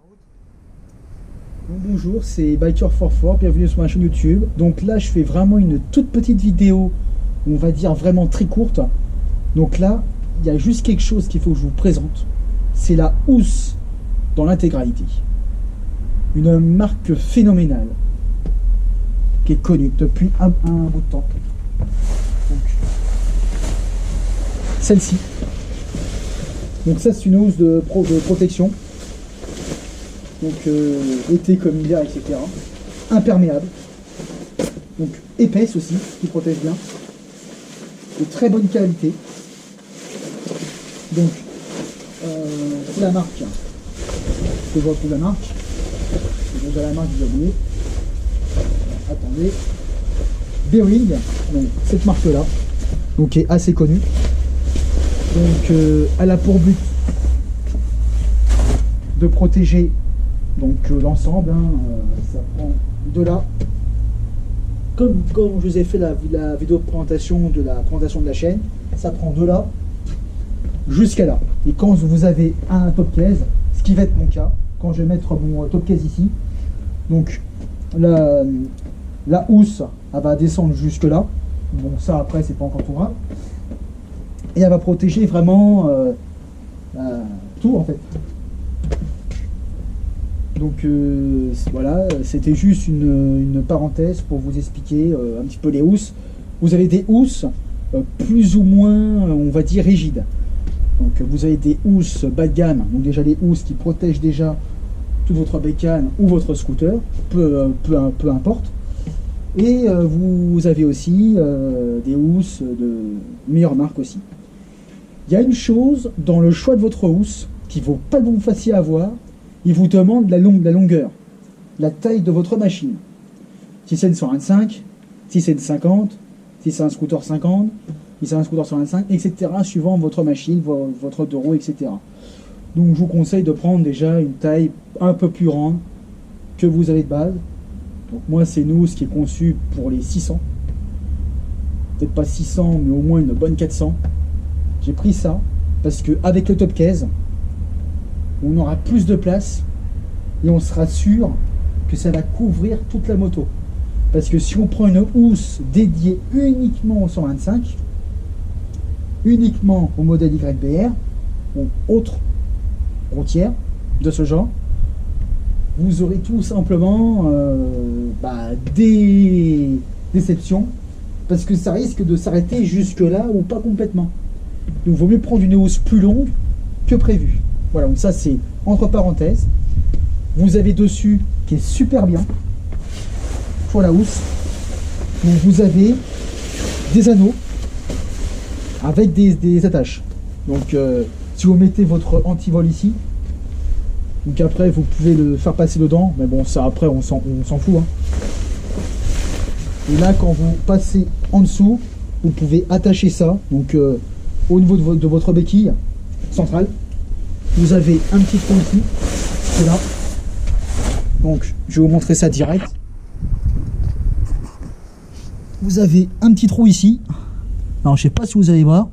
Donc, bonjour, c'est Biker44, bienvenue sur ma chaîne YouTube. Donc là, je fais vraiment une toute petite vidéo, on va dire vraiment très courte. Donc là, il y a juste quelque chose qu'il faut que je vous présente. C'est la housse dans l'intégralité. Une marque phénoménale, qui est connue depuis un bout de temps. Donc, celle-ci. Donc ça, c'est une housse de protection. Donc été comme hiver, etc. Imperméable. Donc épaisse aussi, qui protège bien. De très bonne qualité. Donc c'est la marque. Que je retrouve la marque. C'est déjà la marque que vous avez. Attendez. Bearing, donc cette marque-là. Donc qui est assez connue. Donc elle a pour but de protéger donc l'ensemble, ça prend de là, comme je vous ai fait la vidéo de présentation de la chaîne, ça prend de là jusqu'à là. Et quand vous avez un top case, ce qui va être mon cas, quand je vais mettre mon top case ici, donc la housse, elle va descendre jusque là. Bon, ça après c'est pas encore tout grave. Et elle va protéger vraiment tout en fait. Donc voilà, c'était juste une parenthèse pour vous expliquer un petit peu les housses. Vous avez des housses plus ou moins, on va dire, rigides. Donc vous avez des housses bas de gamme, donc déjà des housses qui protègent déjà toute votre bécane ou votre scooter, peu importe. Et vous avez aussi des housses de meilleure marque aussi. Il y a une chose dans le choix de votre housse qui ne vaut pas vous facile à avoir. Il vous demande la longueur, la taille de votre machine. Si c'est une 125, si c'est une 50, si c'est un scooter 50, si c'est un scooter 125, etc. suivant votre machine, votre deux roues, etc. Donc je vous conseille de prendre déjà une taille un peu plus grande que vous avez de base. Donc moi c'est une housse qui est conçue pour les 600. Peut-être pas 600, mais au moins une bonne 400. J'ai pris ça parce qu'avec le top case, on aura plus de place et on sera sûr que ça va couvrir toute la moto. Parce que si on prend une housse dédiée uniquement au 125, uniquement au modèle YBR ou autre routière de ce genre, vous aurez tout simplement des déceptions parce que ça risque de s'arrêter jusque là ou pas complètement. Donc il vaut mieux prendre une housse plus longue que prévu. Voilà, donc ça c'est entre parenthèses. Vous avez dessus qui est super bien pour la housse. Donc vous avez des anneaux avec des attaches. Donc si vous mettez votre antivol ici, donc après vous pouvez le faire passer dedans, mais bon ça après on s'en fout. Et là quand vous passez en dessous, vous pouvez attacher ça. Donc au niveau de votre béquille centrale. Vous avez un petit trou ici, c'est là. Donc, je vais vous montrer ça direct. Vous avez un petit trou ici. Alors, je sais pas si vous allez voir.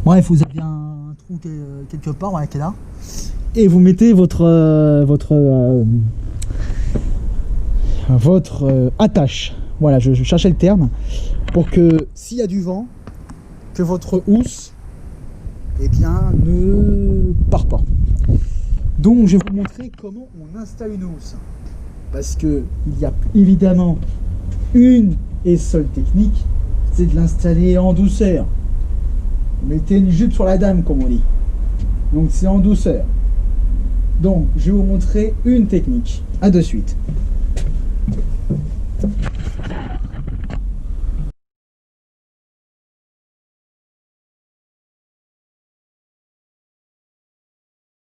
Bref, vous avez un trou quelque part, voilà, qui est là. Et vous mettez votre attache. Voilà, je cherchais le terme. Pour que s'il y a du vent, que votre housse ne part pas. Donc je vais vous montrer comment on installe une housse. Parce que il y a évidemment une et seule technique, c'est de l'installer en douceur. Vous mettez une jupe sur la dame comme on dit. Donc c'est en douceur. Donc je vais vous montrer une technique. À de suite.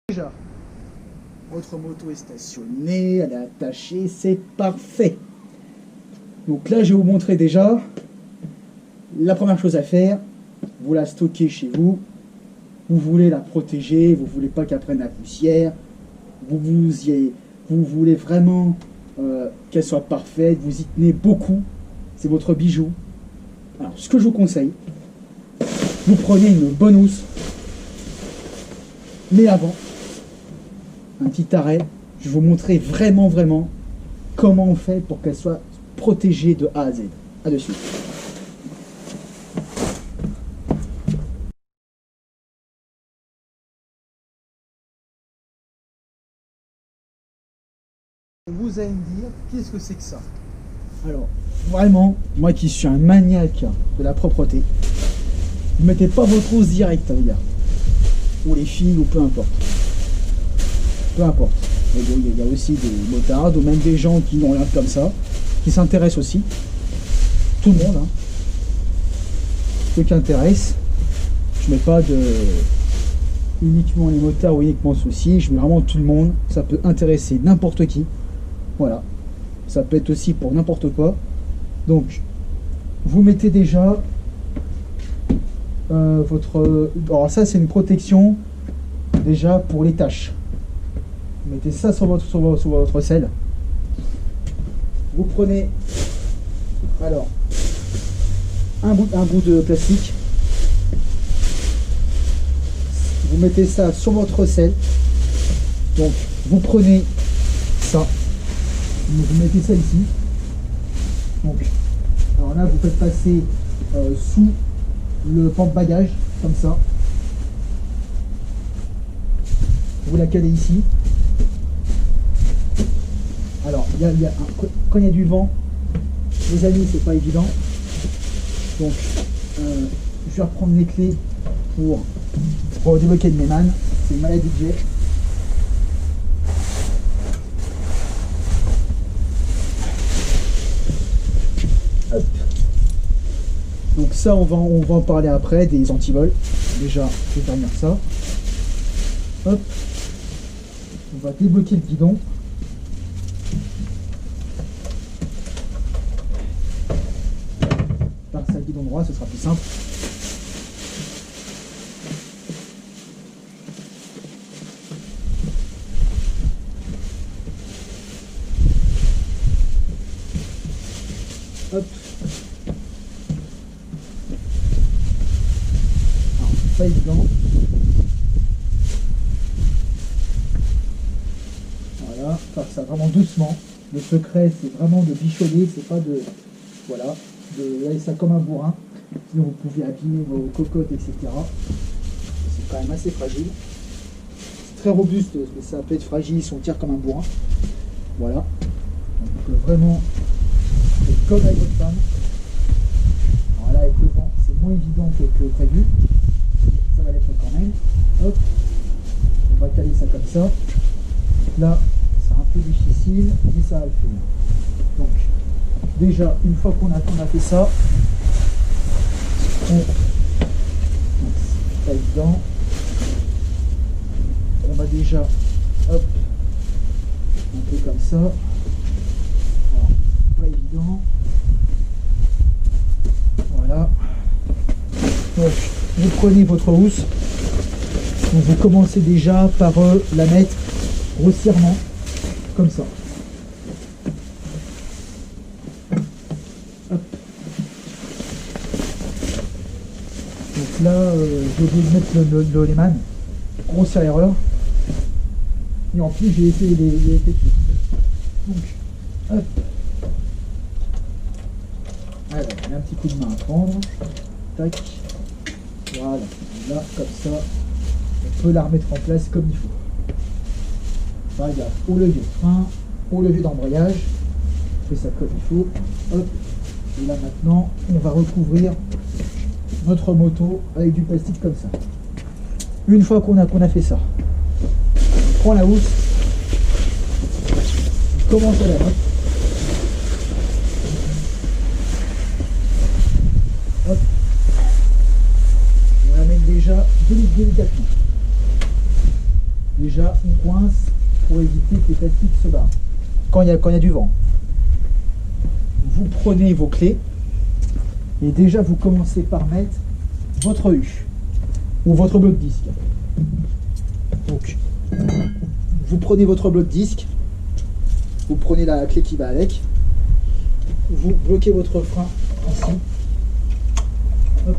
Déjà, votre moto est stationnée, elle est attachée, c'est parfait. Donc là, je vais vous montrer déjà la première chose à faire. Vous la stockez chez vous. Vous voulez la protéger, vous voulez pas qu'elle prenne la poussière. Vous voulez vraiment qu'elle soit parfaite, vous y tenez beaucoup. C'est votre bijou. Alors, ce que je vous conseille, Vous prenez une bonne housse, mais avant, un petit arrêt, je vais vous montrer vraiment comment on fait pour qu'elle soit protégée de A à Z. À de suite. Vous allez me dire, qu'est-ce que c'est que ça? Alors, vraiment, moi qui suis un maniaque de la propreté, vous mettez pas votre housse direct, les gars. Ou les filles, ou peu importe. Peu importe. Il y a aussi des motards, ou même des gens qui ont l'air comme ça, qui s'intéressent aussi. Tout le monde, hein. Ceux qui intéressent, je mets pas de uniquement les motards ou uniquement ceux-ci, je mets vraiment tout le monde. Ça peut intéresser n'importe qui. Voilà. Ça peut être aussi pour n'importe quoi. Donc, vous mettez déjà votre... Alors ça, c'est une protection déjà pour les taches. Vous mettez ça sur votre selle. Vous prenez alors un bout de plastique. Vous mettez ça sur votre selle. Donc, vous prenez ça. Vous mettez ça ici. Donc, alors là, vous faites passer sous le porte-bagages, comme ça. Vous la calez ici. Alors, quand il y a du vent, les amis, c'est pas évident. Donc, je vais reprendre les clés pour débloquer le Meyman. C'est une maladie que j'ai. Hop. Donc ça, on va en parler après, des antivols. Déjà, je vais terminer ça. Hop. On va débloquer le guidon. Passer le guidon droit, ce sera plus simple. Hop. Alors, pas évident. Voilà, faire ça vraiment doucement. Le secret, c'est vraiment de bichonner, c'est pas de... Voilà, de laisser ça comme un bourrin. Sinon, vous pouvez abîmer vos cocottes, etc. C'est quand même assez fragile. C'est très robuste, mais ça peut être fragile si on tire comme un bourrin. Voilà. Donc, vraiment... comme avec votre femme. Alors là, avec le vent, c'est moins évident que prévu. Ça va l'être quand même. Hop. On va caler ça comme ça. Là, c'est un peu difficile, mais ça va le faire. Donc, déjà, une fois qu'on a fait ça, donc, c'est pas évident. On va déjà, hop, un peu comme ça. Alors, pas évident. Voilà. Donc, vous prenez votre housse. Donc, vous commencez déjà par la mettre grossièrement, comme ça. Hop. Donc là, j'ai oublié de mettre le Lehman. Grossière erreur. Et en plus, j'ai essayé les effets. Donc, hop. Alors, il y a un petit coup de main à prendre. Tac. Voilà. Là, comme ça, on peut la remettre en place comme il faut. Par exemple, au levier de frein, au levier d'embrayage. On fait ça comme il faut. Hop. Et là, maintenant, on va recouvrir notre moto avec du plastique comme ça. Une fois qu'on a fait ça, on prend la housse, on commence à la mettre. Hop. On la met déjà délicatement. Déjà, on coince pour éviter que les plastiques se barrent. Quand il y a du vent. Vous prenez vos clés et déjà vous commencez par mettre votre U ou votre bloc disque. Donc, vous prenez votre bloc disque, vous prenez la clé qui va avec, vous bloquez votre frein ici. Hop.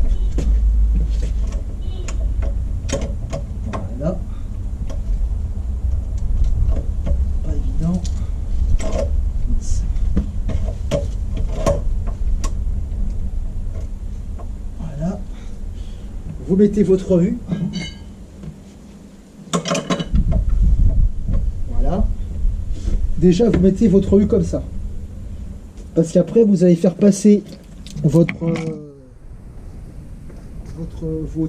mettez votre U. Voilà. Déjà, vous mettez votre U comme ça. Parce qu'après, vous allez faire passer vos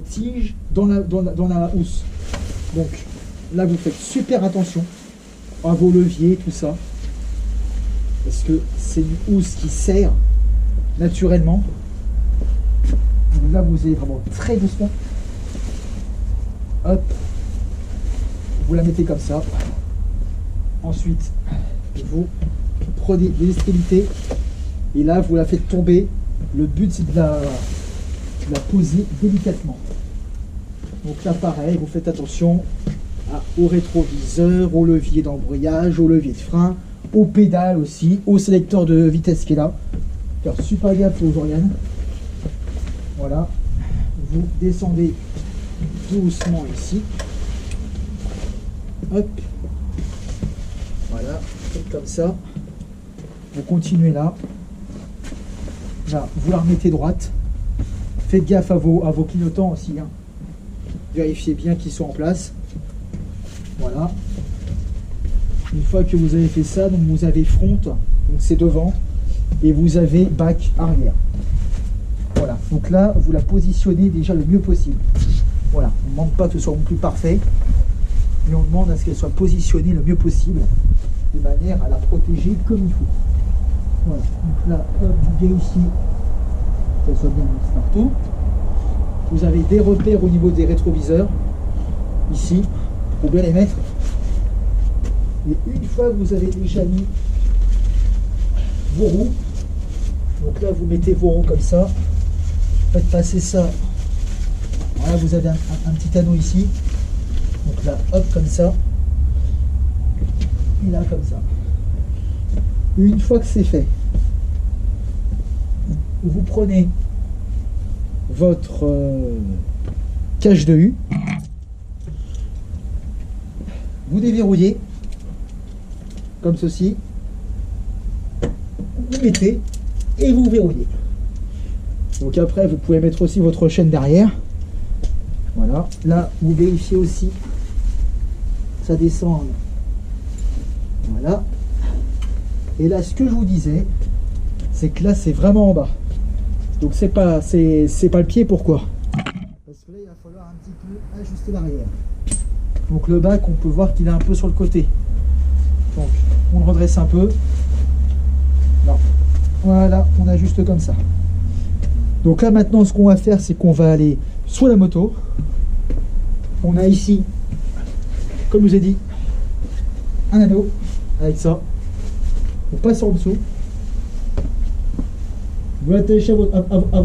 tiges dans la housse. Donc, là, vous faites super attention à vos leviers, tout ça. Parce que c'est une housse qui serre naturellement. Donc là, vous allez vraiment très doucement. Hop. Vous la mettez comme ça. Ensuite, vous prenez les extrémités et là, vous la faites tomber. Le but, c'est de la poser délicatement. Donc là, pareil, vous faites attention au rétroviseur, au levier d'embrayage, au levier de frein, aux pédales aussi, au sélecteur de vitesse qui est là. Faire super gaffe aux Oriane. Voilà. Vous descendez doucement ici. Hop. Voilà. Faites comme ça. Vous continuez là. Là, vous la remettez droite. Faites gaffe à vos clignotants aussi. Hein. Vérifiez bien qu'ils sont en place. Voilà. Une fois que vous avez fait ça, donc vous avez front, donc c'est devant, et vous avez back arrière. Voilà. Donc là, vous la positionnez déjà le mieux possible. Voilà. On ne demande pas que ce soit non plus parfait, mais on demande à ce qu'elle soit positionnée le mieux possible, de manière à la protéger comme il faut. Voilà. Donc là, hop, vous vérifiez qu'elle soit bien mise partout. Vous avez des repères au niveau des rétroviseurs, ici, pour bien les mettre. Et une fois que vous avez déjà mis vos roues, donc là vous mettez vos roues comme ça, faites passer ça. Voilà, vous avez un petit anneau ici. Donc là, hop, comme ça. Et là, comme ça. Une fois que c'est fait, vous prenez votre cache de U, vous déverrouillez comme ceci, vous mettez et vous verrouillez. Donc après vous pouvez mettre aussi votre chaîne derrière. Voilà, là vous vérifiez aussi ça descend. Voilà. Et là ce que je vous disais, c'est que là c'est vraiment en bas. Donc c'est pas le pied. Pourquoi? Parce que là il va falloir un petit peu ajuster l'arrière. Donc le bac, on peut voir qu'il est un peu sur le côté. Donc on le redresse un peu. Non. Voilà, on ajuste comme ça. Donc là maintenant ce qu'on va faire, c'est qu'on va aller sur la moto. On a ici, comme je vous ai dit, un anneau avec ça. On passe en dessous. Vous l'attachez à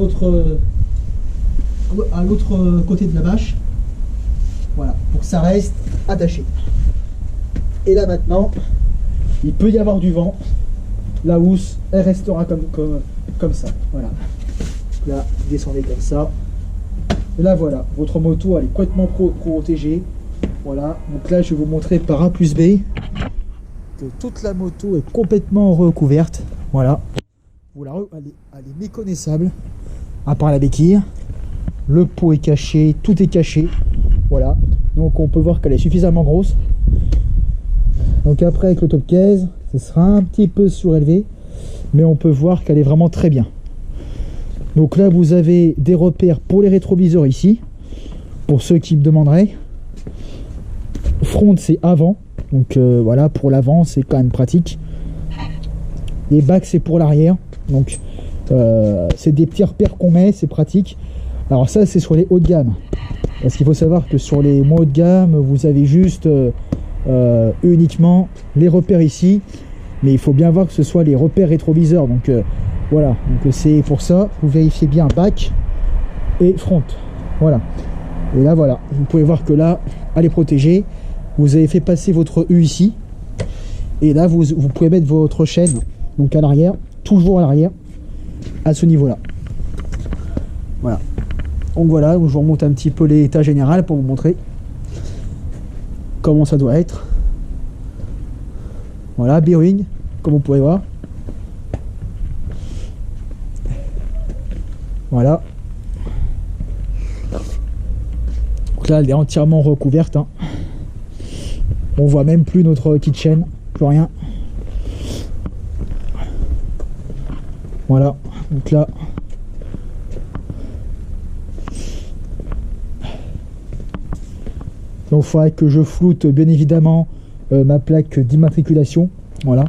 l'autre côté de la bâche. Voilà, pour que ça reste attaché. Et là maintenant, il peut y avoir du vent. La housse, elle restera comme ça. Voilà. Là, vous descendez comme ça. Et là voilà, votre moto elle est complètement protégée. Voilà, donc là je vais vous montrer par A plus B que toute la moto est complètement recouverte. Voilà. Voilà, elle est méconnaissable, à part la béquille. Le pot est caché, tout est caché. Voilà, donc on peut voir qu'elle est suffisamment grosse. Donc après avec le top case, ce sera un petit peu surélevé, mais on peut voir qu'elle est vraiment très bien. Donc là vous avez des repères pour les rétroviseurs ici, pour ceux qui me demanderaient. Front c'est avant, donc voilà, pour l'avant c'est quand même pratique. Les bacs c'est pour l'arrière, donc c'est des petits repères qu'on met, c'est pratique. Alors ça c'est sur les hauts de gamme, parce qu'il faut savoir que sur les moins haut de gamme vous avez juste uniquement les repères ici, mais il faut bien voir que ce soit les repères rétroviseurs. Donc voilà, donc c'est pour ça vous vérifiez bien back et front. Voilà, et là voilà, vous pouvez voir que là elle est protégée. Vous avez fait passer votre U ici, et là vous pouvez mettre votre chaîne donc à l'arrière, toujours à l'arrière, à ce niveau là. Voilà, donc voilà, je vous remonte un petit peu l'état général pour vous montrer comment ça doit être. Voilà, bearing, comme vous pouvez voir. Voilà. Donc là, elle est entièrement recouverte, hein. On voit même plus notre kitchen, plus rien. Voilà, donc là, donc il faudrait que je floute bien évidemment ma plaque d'immatriculation, voilà,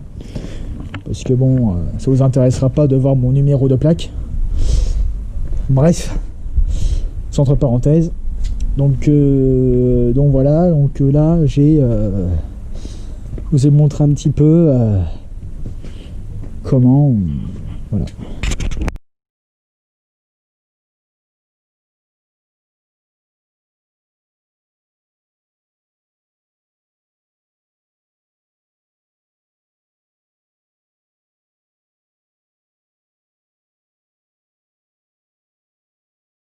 parce que bon, ça vous intéressera pas de voir mon numéro de plaque. Bref, c'est entre parenthèses. Donc voilà, donc là j'ai, je vous ai montré un petit peu comment, voilà.